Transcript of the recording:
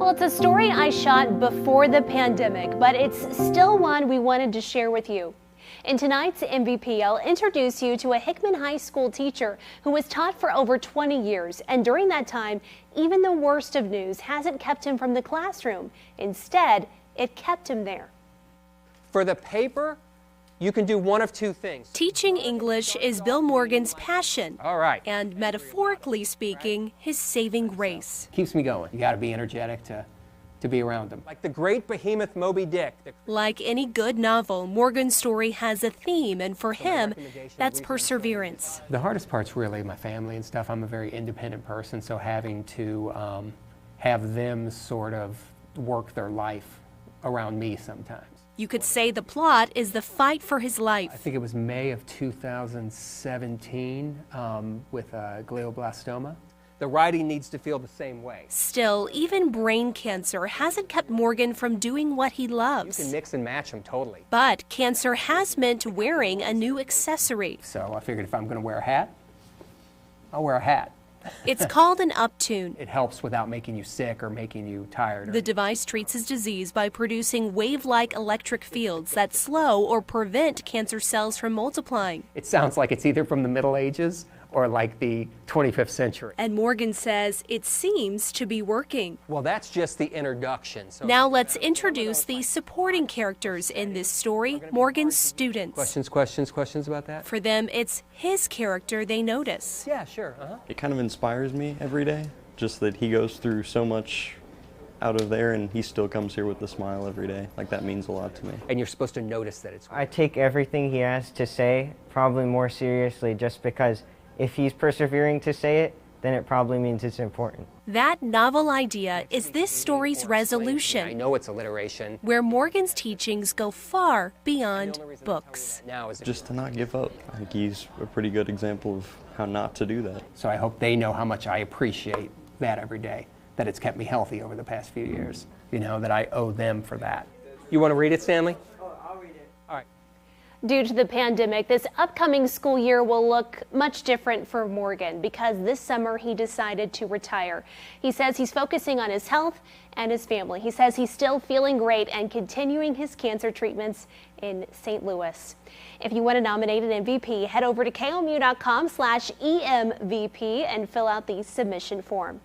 Well, it's a story I shot before the pandemic, but it's still one we wanted to share with you. In tonight's MVP, I'll introduce you to a Hickman High School teacher who was taught for over 20 years, and during that time, even the worst of news hasn't kept him from the classroom. Instead, it kept him there. For the paper, you can do one of two things. Teaching English is Bill Morgan's passion. All right. And metaphorically speaking, his saving grace. Keeps me going. You got to be energetic to be around them. Like the great behemoth Moby Dick. Like any good novel, Morgan's story has a theme, and for him, that's perseverance. The hardest part's really my family and stuff. I'm a very independent person, so having to have them sort of work their life around me sometimes. You could say the plot is the fight for his life. I think it was May of 2017 with glioblastoma. The writing needs to feel the same way. Still, even brain cancer hasn't kept Morgan from doing what he loves. You can mix and match them totally. But cancer has meant wearing a new accessory. So I figured if I'm going to wear a hat, I'll wear a hat. It's called an Uptune. It helps without making you sick or making you tired. The device treats his disease by producing wave-like electric fields that slow or prevent cancer cells from multiplying. It sounds like it's either from the Middle Ages or like the 25th century. And Morgan says it seems to be working. Well, that's just the introduction. So now let's introduce the supporting characters in this story, Morgan's students. Questions about that? For them, it's his character they notice. Yeah, sure. It kind of inspires me every day, just that he goes through so much out of there and he still comes here with a smile every day. Like, that means a lot to me. And you're supposed to notice that it's... I take everything he has to say probably more seriously, just because if he's persevering to say it, then it probably means it's important. That novel idea is this story's resolution. I know it's alliteration. Where Morgan's teachings go far beyond books. Now is just to not give up. I think he's a pretty good example of how not to do that. So I hope they know how much I appreciate that every day, that it's kept me healthy over the past few years. You know, that I owe them for that. You want to read it, Stanley? I'll read it. All right. Due to the pandemic, this upcoming school year will look much different for Morgan because this summer he decided to retire. He says he's focusing on his health and his family. He says he's still feeling great and continuing his cancer treatments in St. Louis. If you want to nominate an MVP, head over to KOMU.com/EmVP and fill out the submission form.